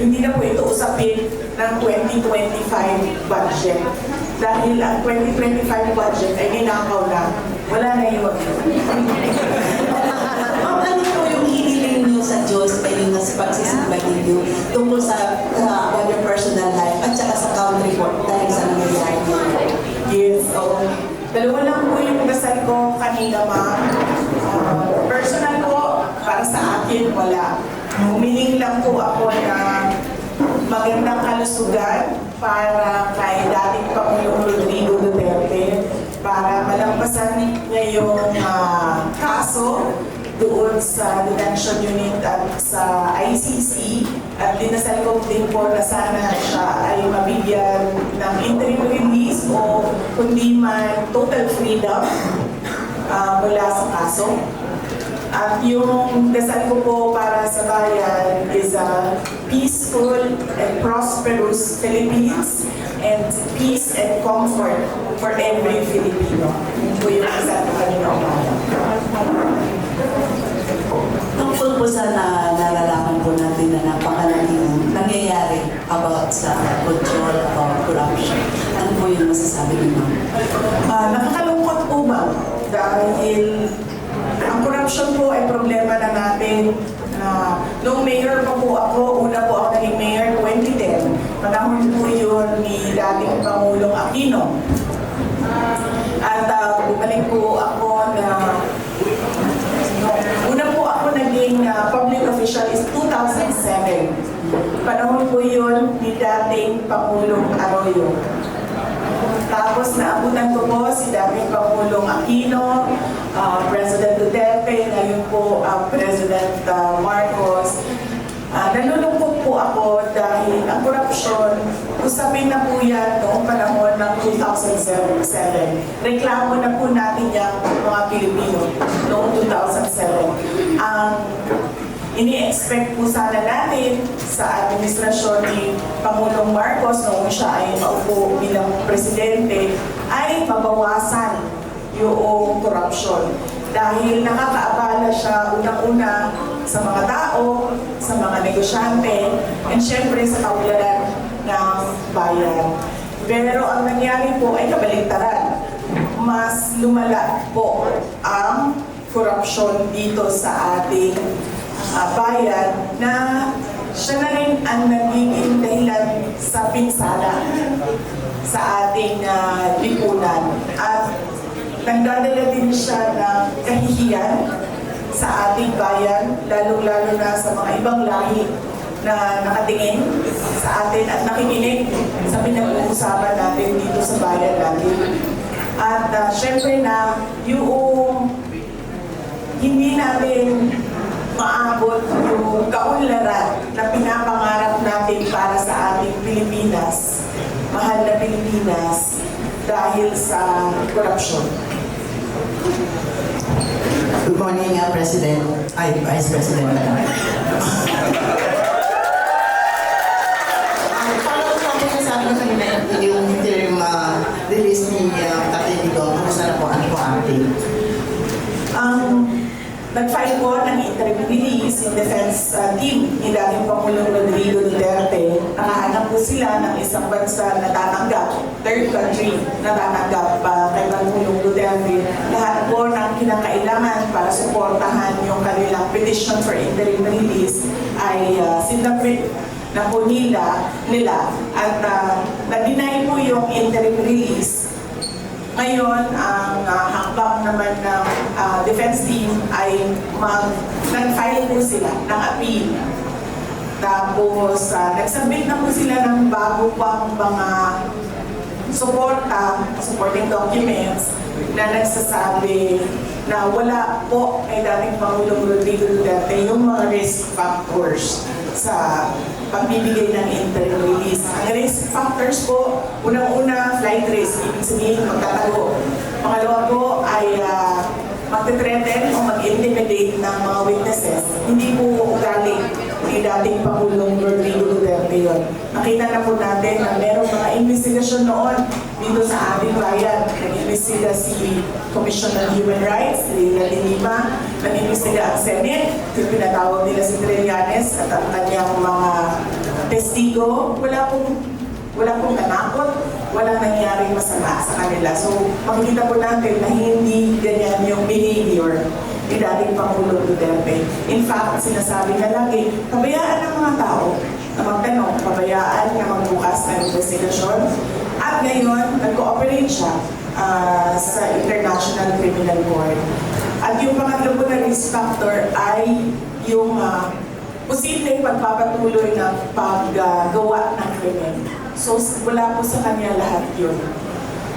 hindi na po ito usapin ng 2025 budget. Dahil ang 2025 budget ay ninakaw na, wala na yun. Ma'am, ano po yung hiniling niyo sa Diyos kayo na sa pagsisimba ninyo tungkol sa your personal life at saka sa country po dahil sa nangyayari niyo? Yes, oo. Dalawa lang po yung dasal ko kanina, ma'am. Personal po, para sa akin, wala. Humiling lang po ako na magandang kalusugan para kay dating Pangulong Rodrigo Duterte para malampasan niya yung kaso doon sa detention unit at sa ICC, at dinasal ko din po na sana siya ay mabigyan ng interim release o kundi man total freedom mula sa kaso. At yung dasal ko po para sa bayan is a peaceful and prosperous Philippines and peace and comfort for every Filipino. Yun po yung dasal ko kanina umaga. Tungkol po sa nalalaman po natin na napakalaking nangyayari about sa control about corruption. Ano po yung masasabi niyo, ma'am? Nakakalungkot po ba? Dahil ang corruption po ay problema na natin. Noong mayor pa po ako, una po ako naging mayor 2010. Panahon po yun ni dating Pangulong Aquino. At bumalik po ako na una po ako naging public official is 2007. Panahon po yun ni dating Pangulong Arroyo. Tapos naabutan ko po si dating Pangulong Aquino, President Duterte, ngayon po President Marcos. Nalulungkot po ako dahil ang korupsyon, usapin na po yan noong panahon ng 2007. Reklamo na po natin yung mga Pilipino noong 2007. Ang ini-expect po sana natin sa administrasyon ni Pangulong Marcos noong siya ay maupo bilang presidente ay mabawasan yung korupsyon. Dahil nakakaabala siya unang-una sa mga tao, sa mga negosyante, and syempre sa kaulanan ng bayan. Pero ang nangyari po ay kabaligtaran. Mas lumala po ang korupsyon dito sa ating bayan na siya na rin ang nagiging dahilan sa pinsala sa ating lipunan. At nagdadala din siya ng kahihiyan sa ating bayan, lalong-lalo na sa mga ibang lahi na nakatingin sa atin at nakikinig sa pinag-uusapan natin dito sa bayan natin. At syempre na yung hindi natin maabot yung kaunlaran na pinapangarap natin para sa ating Pilipinas, mahal na Pilipinas, dahil sa korupsyon. Good morning, President. Vice President. Follow up natin sa akin kanina yung interim release ni Tatay Digong. Kumusta na po? Ano po update? Nag-file po ng interim release yung defense team ni dating Pangulong Rodrigo Duterte. Nakahanap po sila ng isang bansa na tatanggap, third country na tatanggap kay Pangulong Duterte. Lahat po ng kinakailangan para suportahan yung kanilang petition for interim release ay sinabit na po nila at na-deny po yung interim release. Ngayon, ang hakbang naman ng defense team ay nag-file po sila ng appeal. Tapos, nagsubmit na po sila ng bago pang mga supporting documents na nagsasabi na wala po kay dating Pangulong Rodrigo Duterte yung mga risk factors sa pagbibigay ng interim release. Ang risk factors po, unang-una, flight risk, ibig sabihin magtatago. Pangalawa po ay magte-threaten o mag-intimidate ng mga witnesses. Hindi po galing ni dating Pangulong Rodrigo Duterte yun. Nakita na po natin na merong mga investigasyon noon dito sa ating bayan. Nag-imbestiga si Commission on Human Rights, Leila de Lima, nag-imbestiga ang Senate, yung pinatawag nila si Trillanes at ang kanyang mga testigo, wala pong nanakot, walang nangyaring masama sa kanila. So, makikita po natin na hindi ganyan yung behavior ni dating Pangulo Duterte. In fact, sinasabi na lagi, pabayaan ng mga tao na magtanong, pabayaan na magbukas ng investigasyon. At ngayon, nag-cooperate siya sa International Criminal Court. At yung pangatlo po na risk factor ay yung posibleng pagpapatuloy ng paggawa ng krimen. So, wala po sa kanya lahat yun.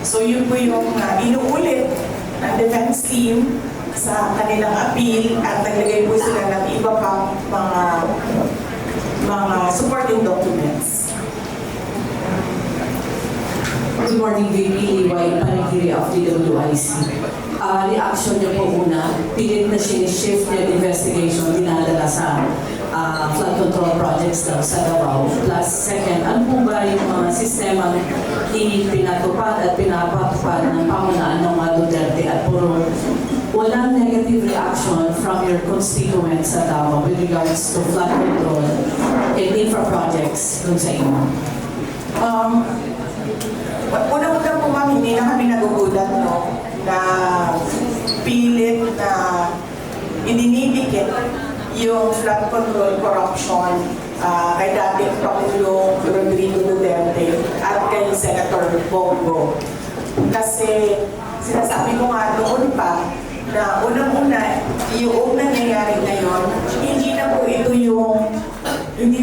So, yun po yung inuulit ng defense team sa kanilang appeal at naglagay po sila ng iba pang mga supporting documents. Good morning, VP Iway Panigiri of DWIC. Reaction niyo po una, pilit na shift yung investigation dinadala sa flood control projects daw sa Davao. Plus, second, ano po ba yung mga sistema pinatupad at pinapatupad ng pamunaan ng mga Duterte at puro walang negative reaction from your constituents sa Davao with regards to flood control and infra projects dun sa inyo? Una-una po ma'am, hindi na kami nagugulat na pilit na idinidikit yung flood control corruption kay dating Pangulo Rodrigo Duterte at kay Senator Bongo. Kasi sinasabi ko nga noon pa na unang-una, yung nangyayari ngayon, hindi na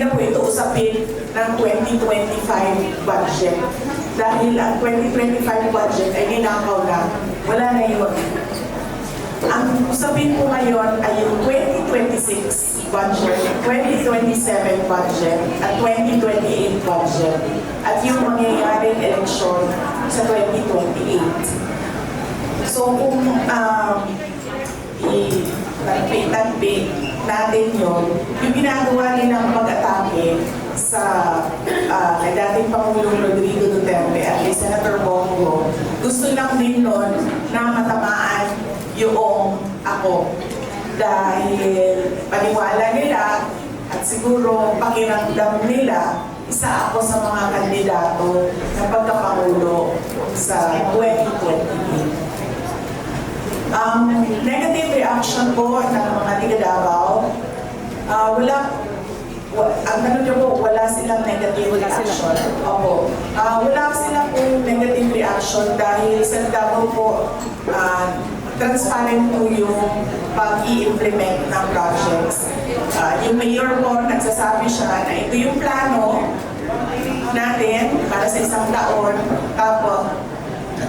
po ito usapin ng 2025 budget. Dahil ang 2025 budget ay ninakaw na, wala na yun. Ang usapin po ngayon ay yung 2026 budget, 2027 budget, at 2028 budget, at yung mangyayaring eleksyon sa 2028. So kung i-tagpi natin yun, yung ginagawa nilang pag-atake sa kay dating Pangulong Rodrigo Duterte at kay Senator Bongo, gusto lang din nun na matamaan yung ako. Dahil paniwala nila at siguro pakiramdam nila, isa ako sa mga kandidato na pagkapangulo sa 2028. Negative reaction po ng mga tiga Davao, ang tanong niyo po, wala silang negative reaction. Opo. Wala silang negative reaction dahil sa Davao po, transparent po yung pag-i-implement ng projects. Yung mayor po, nagsasabi siya na ito yung plano natin para sa isang taon.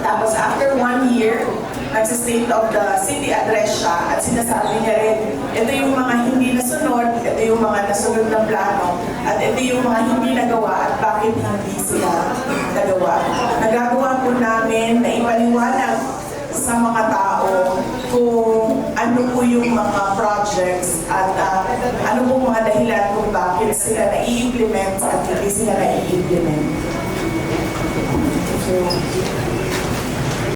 Tapos after 1 year, nagsa-state of the city address siya at sinasabi niya rin, ito yung mga hindi nasunod, ito yung mga nasunod na plano, at ito yung mga hindi nagawa at bakit hindi sila nagawa. Nagagawa po namin na ipaliwanag sa mga tao kung ano po yung mga projects at ano po mga dahilan kung bakit sila na-i-implement at hindi sila na-i-implement. So,